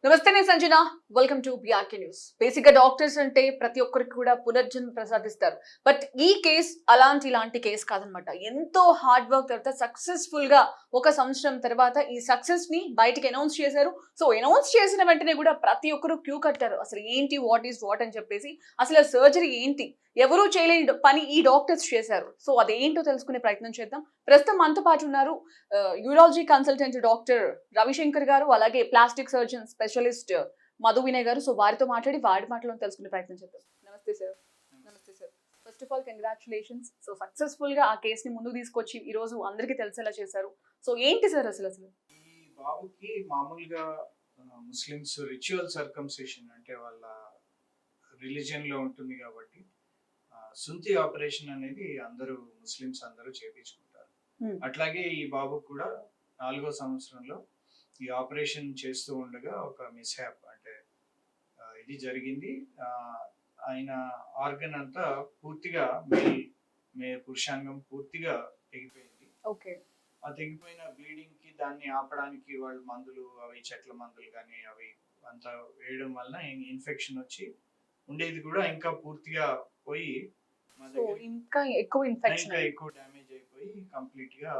నమస్తే నేను Sanjana. Welcome to BRK news. Basic గా డాక్టర్స్ అంటే ప్రతి ఒక్కరికి కూడా పునర్జన్మ ప్రసాదిస్తారు. బట్ ఈ కేస్ ఇలాంటి కేస్ కాదనమాట. ఎంతో హార్డ్ వర్క్ తర్వాత సక్సెస్ఫుల్ గా ఒక సంవత్సరం తర్వాత ఈ సక్సెస్ ని బయటికి అనౌన్స్ చేశారు. సో అనౌన్స్ చేసిన వెంటనే కూడా ప్రతి ఒక్కరు క్యూ కట్టారు. అసలు ఏంటి, వాట్ ఈస్ వాట్ అని చెప్పేసి, అసలు సర్జరీ ఏంటి, ఎవరూ చేయలేని పని ఈ డాక్టర్స్ చేశారు. సో అదేంటో తెలుసుకునే ప్రయత్నం చేద్దాం. ప్రస్తుతం మనతో పాటు ఉన్నారు యూరాలజీ కన్సల్టెంట్ డాక్టర్ రవిశంకర్ గారు, అలాగే plastic surgeon specialist Madhu Vinay గారు. సో వారితో మాట్లాడి వారి మాటలను తెలుసుకునే ప్రయత్నం చేద్దాం. నమస్తే సార్. నమస్తే sir. First of all congratulations. So successful గా ఆ కేస్ ని ముందుకు తీసుకొచ్చి ఈ రోజు అందరికీ తెలిసేలా చేశారు. సో ఏంటి సార్ అసలు ఈ బాబుకి మామూలుగా ముస్లిమ్స్ రిచువల్ సర్కంసేషన్ అంటే వాళ్ళ రిలీజియన్ లో ఉంటుంది కాబట్టి సుంతి ఆపరేషన్ అనేది అందరూ ముస్లిమ్స్ అందరూ చేయించుకుంటారు. అట్లాగే ఈ బాబు కూడా 4వ సంవత్సరంలో ఈ ఆపరేషన్ చేస్తూ ఉండగా ఒక మిస్హ్యాప్ అంటే ఇది జరిగింది. ఆయన ఆర్గన్ అంతా పూర్తిగా పురుషాంగం పూర్తిగా తెగిపోయింది. ఆ తెగిపోయిన బ్లీడింగ్ కి దాన్ని ఆపడానికి వాళ్ళు మందులు, అవి చెట్ల మందులు కానీ అవి అంతా వేయడం వలన ఇన్ఫెక్షన్ వచ్చి ఉండేది కూడా ఇంకా పూర్తిగా పోయి ఇంకా ఎక్కువ డ్యామేజ్ అయిపోయి కంప్లీట్ గా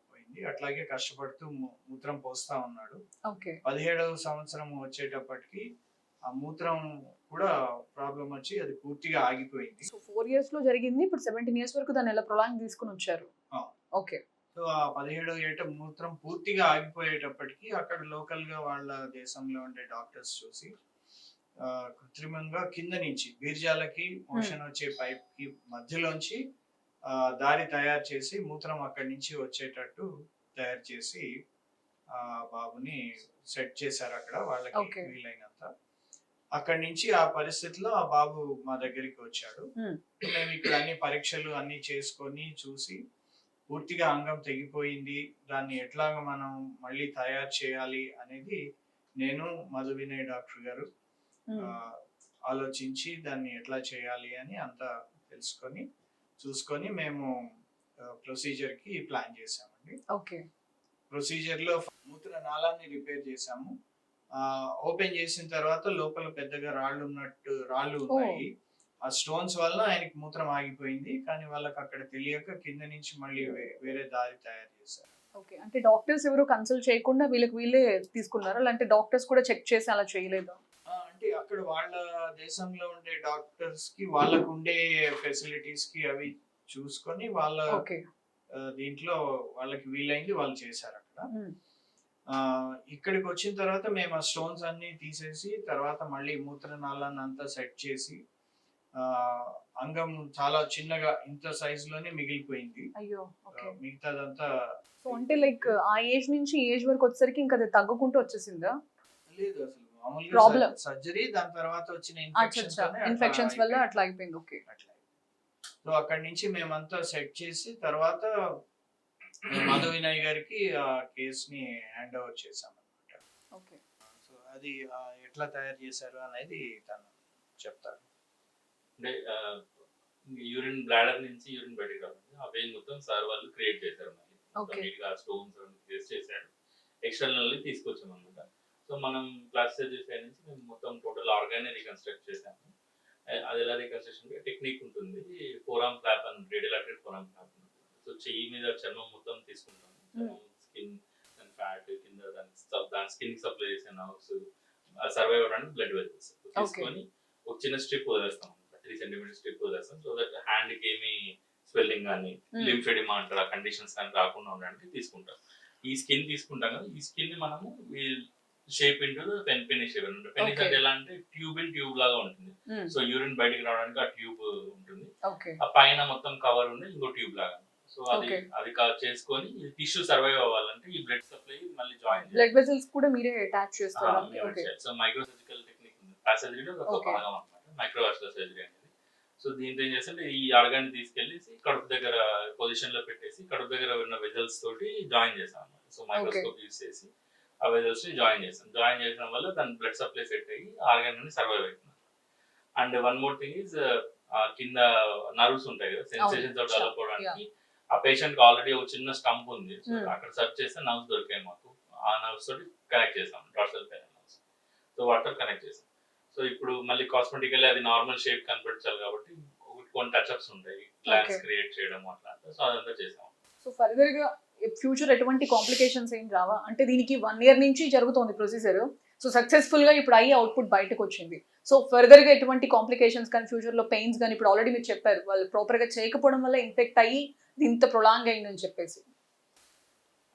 పోయింది. అట్లాగే కష్టపడుతూ మూత్రం పోస్తా ఉన్నాడు. 17వ సంవత్సరం వచ్చేటప్పటికి ఆ మూత్రం కూడా ప్రాబ్లం వచ్చి అది పూర్తిగా ఆగిపోయింది. సో 4 years లో జరిగింది. ఇప్పుడు 17 years వరకు దాన్ని ఎలా ప్రొలాంగ్ తీసుకుని వచ్చారు. ఓకే. సో ఆ 17వ ఏట మూత్రం పూర్తిగా ఆగిపోయేటప్పటికి అక్కడ లోకల్ గా వాళ్ళ దేశంలో ఉండే డాక్టర్స్ చూసి కృత్రిమంగా కింద నుంచి బీర్జాలకి మోషన్ వచ్చే పైప్ కి మధ్యలోంచి దారి తయారు చేసి మూత్రం అక్కడి నుంచి వచ్చేటట్టు తయారు చేసి బాబుని సెట్ చేశారు అక్కడ వాళ్ళకి వీలైనంత. అక్కడి నుంచి ఆ పరిస్థితిలో ఆ బాబు మా దగ్గరికి వచ్చాడు. మేము ఇక్కడ అన్ని పరీక్షలు అన్ని చేసుకొని చూసి పూర్తిగా అంగం తెగిపోయింది, దాన్ని ఎట్లాగా మనం మళ్ళీ తయారు చేయాలి అనేది నేను మధు వినయ్ డాక్టర్ గారు ఆలోచించి దాన్ని ఎట్లా చేయాలి అని అంతా తెలుసుకొని చూసుకొని మేము ప్రొసీజర్ కి ప్లాన్ చేసామండి. ప్రొసీజర్ లో మూత్ర నాళాన్ని రిపేర్ చేసాము. ఓపెన్ చేసిన తర్వాత లోపల పెద్దగా రాళ్ళు ఉన్నాయి. ఆ స్టోన్స్ వల్ల ఆయనకి మూత్రం ఆగిపోయింది. కానీ వాళ్ళకి అక్కడ తెలియక కింద నుంచి మళ్ళీ వేరే దారి తయారు చేశారు. ఓకే. అంటే డాక్టర్స్ ఎవరు కన్సల్ట్ చేయకుండా వీళ్ళే తీసుకున్నారా, లేదంటే డాక్టర్స్ కూడా చెక్ చేసి అలా చేయలేదా? అంటే అక్కడ వాళ్ళ దేశంలో ఉండే డాక్టర్స్ కి వాళ్ళకు ఉండే ఫెసిలిటీస్ కి అవి చూసుకొని వాళ్ళ దీంట్లో వాళ్ళకి వీలైంది వాళ్ళు చేశారు అక్కడ. ఇక్కడికి వచ్చిన తర్వాత మేము ఆ స్టోన్స్ అన్ని తీసేసి తర్వాత మళ్ళీ మూత్రనాళాన్ని అంతా సెట్ చేసి అంగం చాలా చిన్నగా ఇంత సైజ్ లోనే మిగిలిపోయింది. మిగతాదంతా అంటే లైక్ ఆ ఏజ్ నుంచి ఏజ్ వరకు వచ్చేసరికి ఇంకా అది తగ్గుకుంటూ వచ్చేసిందా? లేదు, అసలు మామూలుగా సర్జరీ దాని తర్వాత వచ్చిన ఇన్ఫెక్షన్స్ వల్ల అట్లా అయిపోయింది. ఓకే. సో అక్కడి నుంచి మేమంతా సెట్ చేసి తర్వాత మధు వినయ్ గారికి ఆ కేస్ ని హ్యాండ్ ఓవర్ చేసాం అన్నమాట. ఓకే. సో అది ఎట్లా తయారు చేశారు అనేది తను చెప్తారు. అంటే యూరిన్ బ్లాడర్ నుంచి యూరిన్ బయటకు రావాలి. ఆ వెయిన్ మొత్తం సార్ వాళ్ళు క్రియేట్ చేశారు. స్టోన్స్ చేశారు. ఎక్స్టర్నల్లీ తీసుకొచ్చాం అనమాట. సో మనం ప్లాస్టిక్ సర్జరీ సైడ్ నుంచి మేము మొత్తం టోటల్ ఆర్గాన్ రికన్స్ట్రక్ట్ చేసాము. అది ఎలా రికన్స్ట్రక్షన్ టెక్నిక్ ఉంటుంది. ఫోరామ్ ఫ్లాప్ అని రేడియల్ ఫోరామ్ ఫ్లాప్. సో చెయ్యి మీద చర్మం మొత్తం తీసుకుంటాము. స్కిన్ అండ్ ఫ్యాట్ కింద దాని స్కిన్ సప్లై చేసే నర్వ్స్ సర్వైవ్ అవ్వడానికి బ్లడ్ వెజల్స్ తీసుకొని ఒక చిన్న స్ట్రిప్ వదిలేస్తాం. 3 centimeters స్ట్రిప్ వదిలేస్తాం. సో దట్ హ్యాండ్ కి ఏమి స్వెల్లింగ్ కానీ లింఫెడిమా అంటారు ఆ కండిషన్స్ కానీ రాకుండా ఉండడానికి తీసుకుంటాం. ఈ స్కిన్ తీసుకుంటాం కదా, ఈ స్కిన్ ని మనము షేప్ ఇంటూ పెన్ షేప్ అంటే పెన్ అంటే ఎలా అంటే ట్యూబ్ లాగా ఉంటుంది. సో యూరిన్ బయటికి రావడానికి ఆ ట్యూబ్ ఉంటుంది. ఆ పైన మొత్తం కవర్ ఉండి ఇంకో ట్యూబ్ లాగా. సో అది చేసుకొని టిష్యూ సర్వైవ్ అవ్వాలంటే ఈ బ్లడ్ సప్లై మళ్ళీ జాయిన్ బ్లడ్ వెసల్స్ కూడా మీరే అటాచ్ చేస్తారు. సో మైక్రో సర్జికల్ టెక్నిక్ ఉంది. సర్జరీలో ఒక భాగం అన్నమాట మైక్రోవాస్కులర్ సర్జరీ అనేది. సో దీంతో ఏం చేస్తే ఈ ఆర్గాన్ తీసుకెళ్లి కడుపు దగ్గర పొజిషన్ లో పెట్టేసి కడుపు దగ్గర ఉన్న వెజల్స్ తోటి జాయిన్ చేసాం అన్నమాట. సో మైక్రోస్కోప్ యూజ్ చేసి ఆ వెజల్స్ ని జాయిన్ చేసాం. జాయిన్ చేయడం వల్ల దాని బ్లడ్ సప్లై సెట్ అయ్యి ఆర్గాన్ అనేది సర్వైవ్ అవుతుంది. And one more thing is కింద నర్వ్స్ ఉంటాయి కదా, సెన్సేషన్స్ డెవలప్ అవడానికి ఆ పేషెంట్ కి ఆల్రెడీ ఒక చిన్న స్టంప్ ఉంది. అక్కడ సర్చ్ చేస్తే నర్వ్స్ దొరికాయి మాకు. ఆ నర్వ్స్ తోటి కనెక్ట్ చేసాం డార్సల్ పేరల్ నర్వ్స్. సో వాటితో కనెక్ట్ చేసాం. సో ఇప్పుడు మళ్ళీ కాస్మెటికల్లీ అది నార్మల్ షేప్ కనిపించాలి కాబట్టి కొన్ని టచ్అప్స్ ఉంటాయి, గ్లాన్స్ క్రియేట్ చేయడం అట్లా, సో అదంతా చేసాం. సో ఫర్దర్ గా ఫ్యూచర్ ఎటువంటి కాంప్లికేషన్స్ ఏం రావా? అంటే దీనికి 1 year నుంచి జరుగుతోంది ప్రొసీజర్. సో సక్సెస్ఫుల్ గా ఇప్పుడు అయ్యి అవుట్పుట్ బయటకు వచ్చింది. సో ఫర్దర్ గా ఎటువంటి కాంప్లికేషన్స్ కానీ ఫ్యూచర్ లో పెయిన్స్ కానీ, ఇప్పుడు ఆల్రెడీ మీరు చెప్పారు వాళ్ళు ప్రాపర్ గా చేయకపోవడం వల్ల ఇన్ఫెక్ట్ అయ్యి ఇంత ప్రొలాంగ్ అయిందని చెప్పేసి.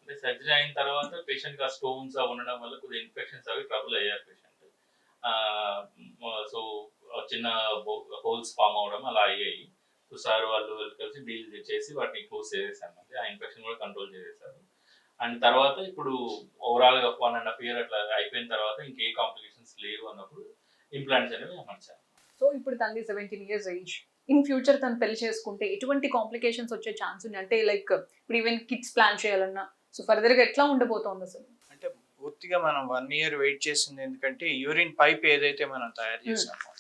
అంటే సర్జరీ అయిన తర్వాత పేషెంట్ గా స్టోన్స్ ఉండడం వల్ల కొద్దిగా ఇన్ఫెక్షన్స్ అవి ట్రబుల్ అయ్యారు పేషెంట్. సో చిన్న హోల్స్ ఫామ్ అవడం అలా అయ్యాయి. సో సార్ వాళ్ళు కలిసి డీల్ చేసి వాటిని క్లోజ్ చేసేసారు, మళ్ళీ ఆ ఇన్ఫెక్షన్ కూడా కంట్రోల్ చేసేసారు. అండ్ తర్వాత ఇప్పుడు ఓవరాల్ గా 1.5 year అట్లా అయిపోయిన తర్వాత ఇంకే కాంప్లికేషన్స్ లేవు అన్నప్పుడు ఇంప్లాంట్స్ అనేవి అమర్చారు. సో ఇప్పుడు తనది 17 years ఏజ్. ఇన్ ఫ్యూచర్ తను పెళ్లి చేసుకుంటే ఎటువంటి కాంప్లికేషన్స్ వచ్చే ఛాన్స్ ఉంది? అంటే లైక్ ఇప్పుడు ఈవెన్ కిడ్స్ ప్లాన్ చేయాలన్నా సో ఫర్దర్ గా ఎట్లా ఉండబోతోంది అసలు? అంటే పూర్తిగా మనం 1 year వెయిట్ చేసింది ఎందుకంటే యూరిన్ పైప్ ఏదైతే మనం తయారు చేసామో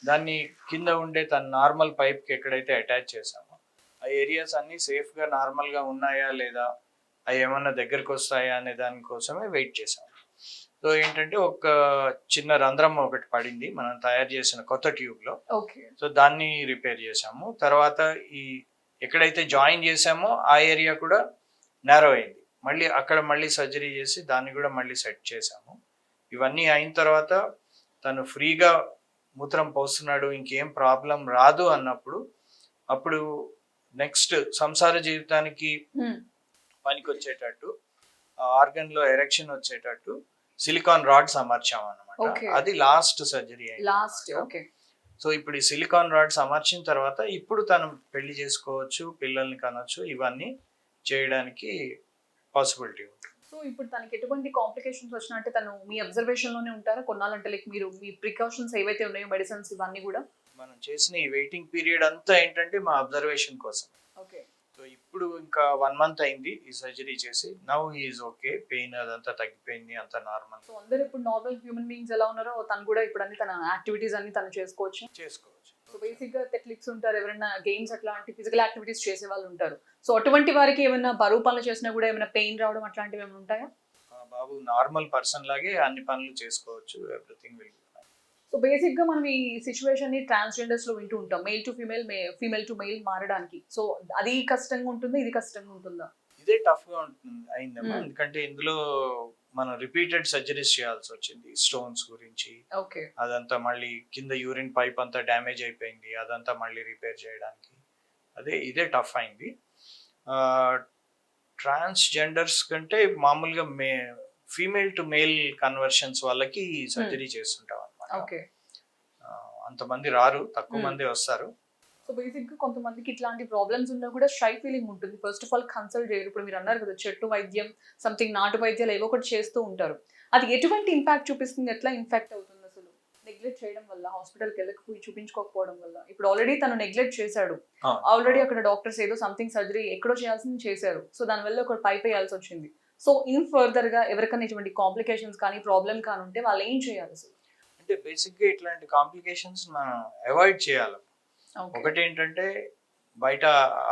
దాన్ని కింద ఉండే తన నార్మల్ పైప్కి ఎక్కడైతే అటాచ్ చేసామో ఆ ఏరియాస్ అన్నీ సేఫ్గా నార్మల్గా ఉన్నాయా లేదా, అవి ఏమన్నా దగ్గరకు వస్తాయా అనే దానికోసమే వెయిట్ చేసాము. సో ఏంటంటే ఒక చిన్న రంధ్రం ఒకటి పడింది మనం తయారు చేసిన కొత్త ట్యూబ్లో. సో దాన్ని రిపేర్ చేసాము. తర్వాత ఈ ఎక్కడైతే జాయిన్ చేసామో ఆ ఏరియా కూడా నేరో అయింది, మళ్ళీ అక్కడ మళ్ళీ సర్జరీ చేసి దాన్ని కూడా మళ్ళీ సెట్ చేసాము. ఇవన్నీ అయిన తర్వాత తను ఫ్రీగా మూత్రం పోస్తున్నాడు, ఇంకేం ప్రాబ్లం రాదు అన్నప్పుడు అప్పుడు నెక్స్ట్ సంసార జీవితానికి పనికి వచ్చేటట్టు ఆర్గన్ లో ఎరెక్షన్ వచ్చేటట్టు సిలికాన్ రాడ్స్ అమర్చాం అన్నమాట. అది లాస్ట్ సర్జరీ అయింది. సో ఇప్పుడు ఈ సిలికాన్ రాడ్స్ అమర్చిన తర్వాత ఇప్పుడు తను పెళ్లి చేసుకోవచ్చు, పిల్లల్ని కనొచ్చు, ఇవన్నీ చేయడానికి పాసిబిలిటీ ఉంటుంది. సో ఇప్పుడు తనకి ఎటువంటి కాంప్లికేషన్స్ వచ్చినా అంటే తను మీ అబ్జర్వేషన్ లోనే ఉంటారా కొన్నాళ్ళంటే? లైక్ మీరు మీ ప్రికాషన్స్ ఏవైతే ఉన్నాయో మెడిసిన్స్ ఇవన్నీ కూడా మనం చేసిన ఈ వెయిటింగ్ పీరియడ్ అంతా ఏంటంటే మా అబ్జర్వేషన్ కోసం. ఓకే. సో ఇప్పుడు ఇంకా 1 month అయింది ఈ సర్జరీ చేసి. నౌ ఈజ్ ఓకే, పెయిన్ అదంతా తగ్గిపోయింది, అంతా నార్మల్. సో అందరూ ఇప్పుడు నార్మల్ హ్యూమన్ బీయింగ్స్ ఎలా ఉన్నారో తను కూడా ఇప్పుడు అన్ని తన యాక్టివిటీస్ అన్ని తను చేసుకోవచ్చు. సో బేసిక్ గా అథ్లెట్స్ ఉంటారు, ఎవరైనా గేమ్స్ అట్లాంటి ఫిజికల్ యాక్టివిటీస్ చేసే వాళ్ళు ఉంటారు. సో అటువంటి వారికి ఏమైనా బరువు పనులు చేసినా కూడా ఏమైనా పెయిన్ రావడం అట్లాంటివి ఏమైనా ఉంటాయా? బాబు నార్మల్ పర్సన్ లాగే అన్ని పనులు చేసుకోవచ్చు, everything will be fine. So basic గా మనం ఈ సిచ్యువేషన్ ని ట్రాన్స్జెండర్స్ లో వింటూ ఉంటాం, male to female, female to male మారడానికి. సో అది కష్టంగా ఉంటుంది, ఇది కష్టంగా ఉంటుందా? ఇదే టఫ్ గా ఉంటుంది అయిందమ్మా, ఎందుకంటే ఇందులో మనం రిపీటెడ్ సర్జరీస్ చేయాల్సి వచ్చింది. స్టోన్స్ గురించి అదంతా మళ్ళీ కింద యూరిన్ పైప్ అంతా డ్యామేజ్ అయిపోయింది, అదంతా మళ్ళీ రిపేర్ చేయడానికి ఇదే టఫ్ అయింది. ట్రాన్స్జెండర్స్ కంటే మామూలుగా ఫీమేల్ టు మేల్ కన్వర్షన్స్ వాళ్ళకి సర్జరీ చేస్తుంటాం అన్నమాట. అంతమంది రారు, తక్కువ మంది వస్తారు. సో బేసిక్ గా కొంతమందికి ఇట్లాంటి ప్రాబ్లమ్స్ ఉన్నా కూడా షై ఫీలింగ్ ఉంటుంది. ఫస్ట్ ఆఫ్ ఆల్ కన్సల్ట్ చేయరు. ఇప్పుడు మీరు అన్నారు కదా చెట్టు వైద్యం, సంథింగ్ నాటు వైద్యాలు ఏవో ఒకటి చేస్తూ ఉంటారు. అది ఎటువంటి ఇంపాక్ట్ చూపిస్తుంది, ఎట్లా ఇన్ఫెక్ట్ అవుతుంది అసలు నెగ్లెక్ట్ చేయడం వల్ల, హాస్పిటల్కి వెళ్ళకపోయి చూపించుకోకపోవడం వల్ల? ఇప్పుడు ఆల్రెడీ తను నెగ్లెక్ట్ చేశాడు, ఆల్రెడీ అక్కడ డాక్టర్స్ ఏదో సంథింగ్ సర్జరీ ఎక్కడో చేయాల్సింది చేశారు, సో దానివల్ల ఒక పైప్ వేయాల్సి వచ్చింది. సో ఇన్ ఫర్దర్ గా ఎవరికైనా ఇటువంటి కాంప్లికేషన్స్ కానీ ప్రాబ్లమ్ కానీ ఉంటే వాళ్ళు ఏం చేయాలి అసలు? అంటే బేసిక్ గా ఇట్లాంటి కాంప్లికేషన్స్ మనం అవాయిడ్ చేయాలి. ఒకటి ఏంటంటే బయట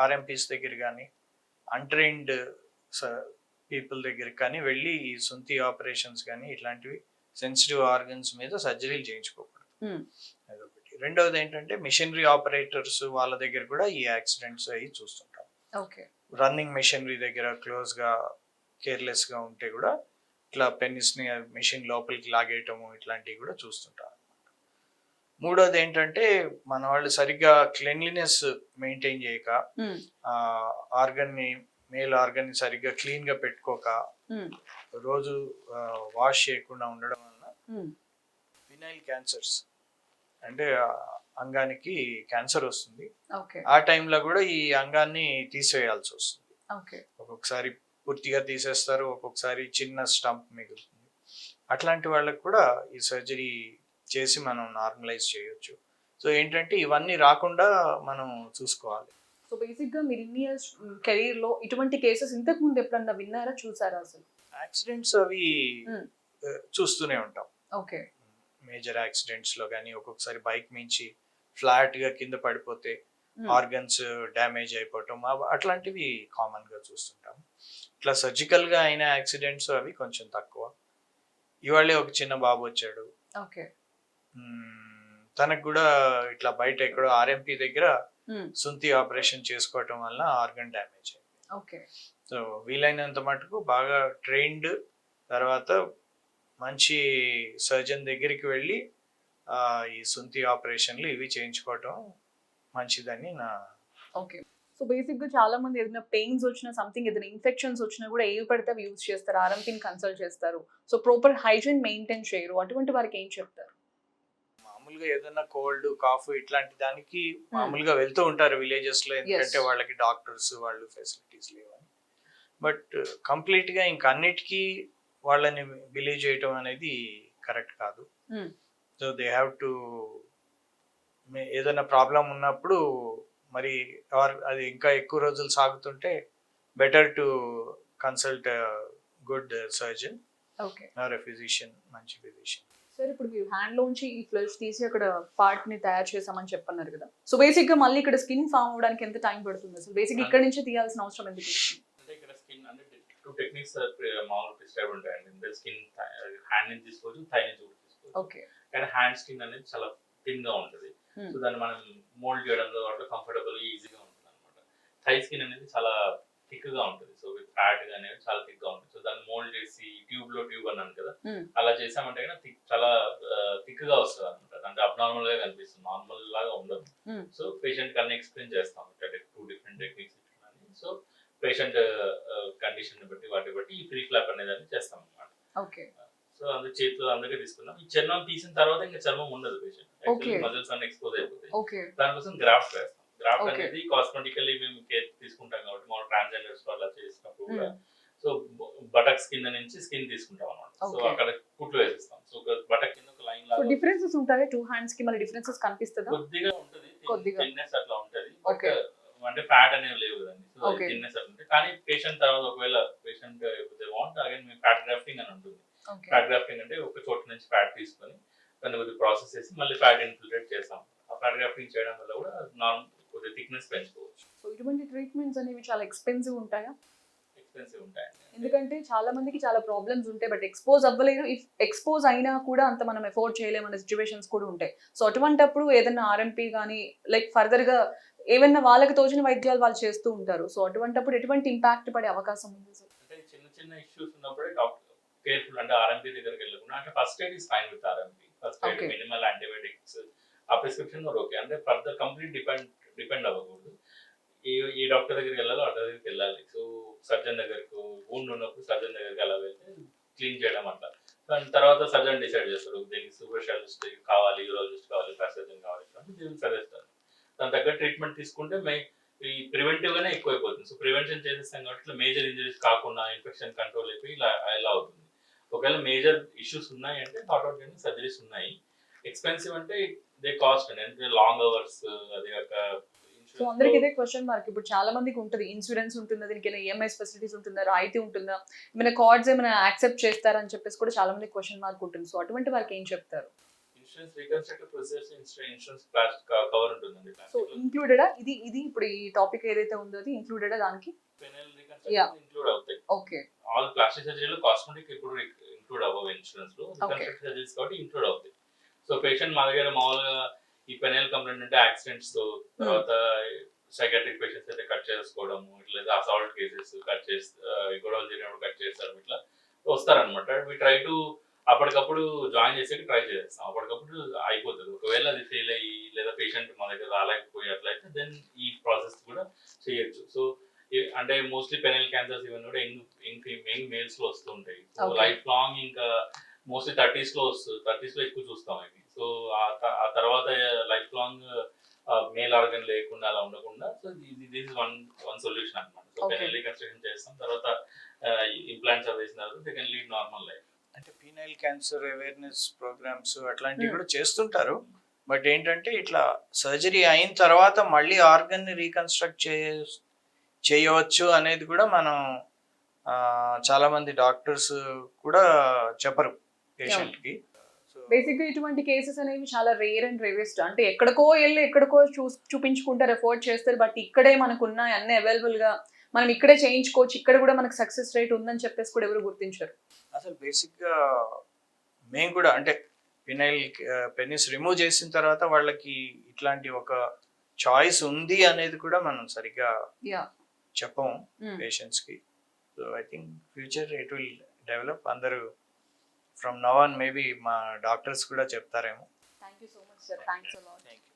ఆర్ఎంపీస్ దగ్గర కానీ అన్ట్రైన్డ్ పీపుల్ దగ్గరికి కానీ వెళ్ళి ఈ సుంతి ఆపరేషన్స్ కానీ ఇట్లాంటివి సెన్సిటివ్ ఆర్గన్స్ మీద సర్జరీలు చేయించుకోకూడదు, అదొకటి. రెండవది ఏంటంటే మిషనరీ ఆపరేటర్స్ వాళ్ళ దగ్గర కూడా ఈ యాక్సిడెంట్స్ అవి చూస్తుంటాం. రన్నింగ్ మిషనరీ దగ్గర క్లోజ్ గా కేర్లెస్ గా ఉంటే కూడా ఇట్లా పెన్నిస్ ని మిషన్ లోపలికి లాగేయటము ఇట్లాంటివి కూడా చూస్తుంటాం. మూడోది ఏంటంటే మన వాళ్ళు సరిగ్గా క్లెన్లీనెస్ మెయింటైన్ చేయక, మేల్ ఆర్గన్ ని సరిగ్గా క్లీన్ గా పెట్టుకోక, రోజు వాష్ చేయకుండా ఉండడం వల్ల ఫినైల్ క్యాన్సర్స్ అంటే అంగానికి క్యాన్సర్ వస్తుంది. ఆ టైంలో కూడా ఈ అంగాన్ని తీసివేయాల్సి వస్తుంది. ఒక్కొక్కసారి పూర్తిగా తీసేస్తారు, ఒక్కొక్కసారి చిన్న స్టంప్ మిగులుతుంది. అట్లాంటి వాళ్ళకి కూడా ఈ సర్జరీ చేసి మనం నార్మలైజ్ చేయొచ్చు. సో ఏంటంటే ఇవన్నీ రాకుండా మనం చూసుకోవాలి. సో బేసిక్ గా మీరు ఇన్ని ఇయర్స్ కెరీర్ లో ఇటువంటి కేసెస్ ఇంతకు ముందు ఎప్పుడన్నా విన్నారా, చూసారా? అసలు యాక్సిడెంట్స్ అవి చూస్తూనే ఉంటాం. మేజర్ యాక్సిడెంట్స్ లో కానీ ఒక్కొక్కసారి బైక్ మించి ఫ్లాట్ గా కింద పడిపోతే ఆర్గన్స్ డ్యామేజ్ అయిపోవటం అట్లాంటివి కామన్ గా చూస్తుంటాం. ఇట్లా సర్జికల్ గా అయిన యాక్సిడెంట్స్ అవి కొంచెం తక్కువ. ఇవాళే ఒక చిన్న బాబు వచ్చాడు, ఓకే. తనకు కూడా ఇట్లా బయట ఎక్కడో ఆర్ఎంపీ దగ్గర సుంతి ఆపరేషన్ చేసుకోవటం వల్ల ఆర్గన్ డ్యామేజ్ అయింది. ఓకే. సో వీలైనంత మటుకు బాగా ట్రైన్డ్, తర్వాత మంచి సర్జన్ దగ్గరికి వెళ్ళి ఈ సుంతి ఆపరేషన్లు ఇవి చేయించుకోవటం మంచిదని నా. ఓకే. సో బేసిక్గా చాలా మంది ఏదైనా పెయిన్స్ వచ్చినా, సంథింగ్ ఏదైనా ఇన్ఫెక్షన్స్ వచ్చినా కూడా ఏవి పడితే అవి యూజ్ చేస్తారు, ఆర్ఎంపీని కన్సల్ట్ చేస్తారు. సో ప్రాపర్ హైజీన్ మెయింటైన్ చేయరు. అటువంటి వారికి ఏం చెప్తారు? మామూలుగా ఏదైనా కోల్డ్, కాఫ్ ఇట్లాంటి దానికి మామూలుగా వెళ్తూ ఉంటారు విలేజెస్ లో, ఎందుకంటే వాళ్ళకి డాక్టర్స్ వాళ్ళు ఫెసిలిటీస్ లేవని. బట్ కంప్లీట్ గా ఇంక అన్నిటికీ వాళ్ళని బిలీవ్ చేయటం అనేది కరెక్ట్ కాదు. సో దే హ్యావ్ టు, ఏదైనా ప్రాబ్లం ఉన్నప్పుడు మరి అది ఇంకా ఎక్కువ రోజులు సాగుతుంటే better to consult good surgeon or a physician, మంచి ఫిజిషియన్. సార్ ఇప్పుడు మీరు హ్యాండ్ లోంచి ఈ ఫ్లెష్ తీసి అక్కడ పార్ట్ ని తయారు చేసామని చెప్పన్నారు కదా, సో బేసిక్ గా మళ్ళీ ఇక్కడ స్కిన్ ఫామ్ అవడానికి ఎంత టైం పడుతుంది అసలు? బేసిక్ ఇక్కడ నుంచి తీయాల్సిన అవసరం ఎందుకు? అంటే ఇక్కడ స్కిన్ అంటే 2 టెక్నిక్స్ మామూలుగా ప్రిస్క్రైబ్ ఉంటాయండి. స్కిన్ హ్యాండ్ నుంచి తీసుకోవచ్చు, థై నుంచి కూడా తీసుకోవచ్చు. ఓకే. కానీ హ్యాండ్ స్కిన్ అనేది చాలా థిన్ గా ఉంటుంది. సో దాన్ని మనం మోల్డ్ చేయడంలో వాటిలో కంఫర్టబుల్ ఈజీగా ఉంటుంది అనమాట. థై స్కిన్ అనేది చాలా థిక్ గా ఉంటుంది. సో విత్ ఫ్యాట్ గా అనేది చాలా థిక్ గా ఉంటుంది. సో దాన్ని మోల్డ్ చేసి ట్యూబ్ అన్నాను కదా, అలా చేసామంటే చాలా థిక్ గా వస్తుంది అనమాట. అంటే అబ్నార్మల్ గా కనిపిస్తుంది, నార్మల్ లాగా ఉండదు. సో పేషెంట్ కన్నా ఎక్స్ప్లెయిన్ చేస్తాం 2 different techniques. So patient condition బట్టి వాటి బట్టి ఈ ఫ్రీ ఫ్లాప్ అనేది చేస్తాం అనమాట. ఓకే. సో అందుకే చేతిలో అందుకే తీసుకున్నాం. ఈ చర్మం తీసిన తర్వాత ఇంకా చర్మం ఉండదు పేషెంట్, మజిల్స్ అన్ని ఎక్స్పోజ్ అయిపోతాయి. దానికోసం గ్రాఫ్ట్ వేస్తాం. గ్రాఫ్ట్ అనేది కాస్మెటికల్లీ మేము కేర్ తీసుకుంటాం కాబట్టి మా ట్రాన్స్జెండర్స్ అలా చేసినప్పుడు కూడా సో బటక్ స్కిన్ నుంచి స్కిన్ తీసుకుంటాం అన్నమాట. సో అక్కడ కుట్లు వేసేస్తాం. సో బటక్ కింద ఒక లైన్ లాగా డిఫరెన్సెస్ ఉంటాయి. 2 హ్యాండ్స్ కి మళ్ళీ డిఫరెన్సెస్ కనిపిస్తుందా? కొద్దిగా ఉంటుంది, థిన్నెస్ అట్లా ఉంటది. ఓకే. అంటే ఫ్యాట్ అనేవి లేవు కదండి. సో థిన్నెస్ అట్లా ఉంటుంది. కానీ పేషెంట్ తర్వాత ఒకవేళ పేషెంట్ వాంట్ అగైన్ మేము ఫ్యాట్ గ్రాఫ్టింగ్ అని ఉంటుంది. ఫ్యాట్ గ్రాఫ్టింగ్ అంటే ఒక చోట నుంచి ఫ్యాట్ తీసుకొని దాన్ని కొద్దిగా ప్రాసెస్ చేసి మళ్ళీ ఫ్యాట్ ఇన్ఫిల్ట్రేట్ చేస్తాం. ఆ ఫ్యాట్ గ్రాఫ్టింగ్ చేయడం వల్ల కూడా కొద్దిగా థిక్నెస్ పెంచుకోవచ్చు. సో ఇటువంటి ట్రీట్మెంట్స్ అనేవి చాలా ఎక్స్పెన్సివ్ ఉంటాయా? ఎక్స్పెన్సివ్ ఉంటాయండి. ఎందుకంటే చాలా మందికి చాలా ప్రాబ్లమ్స్ ఉంటాయి, బట్ ఎక్స్పోజ్ అవ్వలేరు. ఇఫ్ ఎక్స్పోజ్ అయినా కూడా అంత మనం ఎఫోర్డ్ చేయలేమనే సిచ్యువేషన్స్ కూడా ఉంటాయి. సో అటువంటప్పుడు ఏదైనా ఆర్ఎంపీ కానీ లైక్ ఫర్దర్ గా ఏమైనా వాళ్ళకి తోచిన వైద్యాలు వాళ్ళు చేస్తూ ఉంటారు. సో అటువంటప్పుడు ఎటువంటి ఇంపాక్ట్ పడే అవకాశం ఉంది సార్? అంటే చిన్న ఇష్యూస్ ఉన్నప్పుడే డాక్టర్ కేర్ఫుల్, అంటే ఆర్ఎంపీ దగ్గరికి వెళ్ళకుండా, అంటే first aid is fine with RMP. First aid minimal antibiotics ఆ ప్రిస్క్రిప్షన్ ఓకే. అంటే ఫర్దర్ కంప్లీట్ డిపెండ్ అవ్వకూడదు. ఏ డాక్టర్ దగ్గరికి వెళ్ళాలో ఆ దగ్గరికి వెళ్ళాలి. సో సర్జన్ దగ్గరకు వూండ్ ఉన్నప్పుడు సర్జన్ దగ్గరికి అలా వెళ్తే క్లీన్ చేయడం అట్లా. దాని తర్వాత సర్జన్ డిసైడ్ చేస్తారు దీనికి సూపర్ స్పెషలిస్ట్ కావాలి, యూరాలజిస్ట్ కావాలి, సర్జన్ కావాలి అంటే దీనికి సజెస్తారు. దాని తగ్గ ట్రీట్మెంట్ తీసుకుంటే ఈ ప్రివెంటివ్ గానే ఎక్కువ అయిపోతుంది. సో ప్రివెన్షన్ చేసేస్తాం కాబట్టి మేజర్ ఇంజరీస్ కాకుండా ఇన్ఫెక్షన్ కంట్రోల్ అయిపోయి ఇలా అవుతుంది. ఒకవేళ మేజర్ ఇష్యూస్ ఉన్నాయి అంటే థాట్ అవుట్ చేయడానికి సర్జరీస్ ఉన్నాయి. ఎక్స్పెన్సివ్ అంటే దే కాస్ట్ అండి, అంటే లాంగ్ అవర్స్. అది ఒక సో అందరికి ఇదే క్వశ్చన్ మార్క్. ఇప్పుడు చాలా మందికి ఉంటుంది, ఇన్సూరెన్స్ ఉంటుందా, దీనికి ఈఎంఐ ఫెసిలిటీస్ ఉంటుందా, రాయితీ ఉంటుందా, ఏమైనా కార్డ్స్ ఏమైనా యాక్సెప్ట్ చేస్తారని చెప్పేసి కూడా చాలా మంది క్వశ్చన్ మార్క్ ఉంటుంది. సో అటువంటి వారికి ఏం చెప్తారు? Insurance reconstructive procedures insurance cover ఉంటుందండి. సో ఇంక్లూడెడా ఇది ఇప్పుడు ఈ టాపిక్ ఏదైతే ఉందో అది ఇంక్లూడెడా దానికి? పెనల్ రీకన్స్ట్రక్షన్ ఇంక్లూడ్ అవుతాయి. ఓకే. ఆల్ ప్లాస్టిక్ సర్జరీలో కాస్మెటిక్ ఇప్పుడు ఇంక్లూడ్ అవ్వవు ఇన్సూరెన్స్ లో. రీకన్స్ట్రక్టివ్ సర్జరీస్ కాబట్టి ఇంక్లూడ్ అవుతాయి. సో పేషెంట్ మా దగ్గర మామూలుగా ఈ పెనల్ కంప్లైంట్ అంటే యాక్సిడెంట్స్ తో, తర్వాత సైకాట్రిక్ పేషెంట్స్ అయితే కట్ చేసుకోవడము, ఇట్లా అసాల్ట్ కేసెస్ కట్ చేసి గొడవలు జరిగినప్పుడు కట్ చేస్తారు, ఇట్లా వస్తారనమాట. వి ట్రై టు అప్పటికప్పుడు జాయిన్ చేసేకి ట్రై చేస్తాం. అప్పటికప్పుడు అయిపోతుంది. ఒకవేళ అది ఫెయిల్ అయ్యి లేదా పేషెంట్ మా దగ్గర రాలేకపోయేట్లయితే దెన్ ఈ ప్రాసెస్ కూడా చేయొచ్చు. సో అంటే మోస్ట్లీ పెనల్ క్యాన్సర్స్ ఇవన్నీ కూడా యంగ్ మేల్స్ లో వస్తూ ఉంటాయి. సో లైఫ్ లాంగ్ ఇంకా మోస్ట్లీ 30s లో ఎక్కువ చూస్తాం ఇవి. సో ఆ తర్వాత లైఫ్ లాంగ్ మేల్ ఆర్గన్ లేకుండా అలా ఉండకుండా, so this is one solution అనమాట. సో పెనల్ రీకన్స్ట్రక్షన్ చేస్తాం, తర్వాత ఇంప్లాంట్స్ వేసిన తర్వాత they can lead normal life. అంటే పీనైల్ క్యాన్సర్ అవేర్నెస్ ప్రోగ్రామ్స్ అట్లాంటివి కూడా చేస్తుంటారు. బట్ ఏంటంటే ఇట్లా సర్జరీ అయిన తర్వాత మళ్ళీ ఆర్గన్ ని రీకన్స్ట్రక్ట్ చేయవచ్చు అనేది కూడా మనం చాలా మంది డాక్టర్స్ కూడా చెప్పరు పేషెంట్ కి. బేసిక్ గా ఇటువంటి కేసెస్ అనేవి చాలా రేర్ అండ్ రేరెస్ట్. అంటే ఎక్కడికో చూపించుకుంటారు, ఎఫోర్డ్ చేస్తారు, బట్ ఇక్కడే మనకు ఉన్నాయి అన్ని అవైలబుల్ గా, మనం ఇక్కడే చేయించుకోవచ్చు, ఇక్కడ కూడా మనకు సక్సెస్ రేట్ ఉందని చెప్పేసి కూడా ఎవరు గుర్తించారు. అసలు బేసిక్ గా మేము కూడా అంటే పెనిస్ రిమూవ్ చేసిన తర్వాత వాళ్ళకి ఇట్లాంటి ఒక చాయిస్ ఉంది అనేది కూడా మనం సరిగ్గా యా చెప్పము పేషెంట్స్ కి. So I think future it will develop. అందరూ ఫ్రమ్ నవ్ ఆన్ మేబీ మా డాక్టర్స్ కూడా చెప్తారేమో. Thank you so much sir, thanks a lot. Thank you.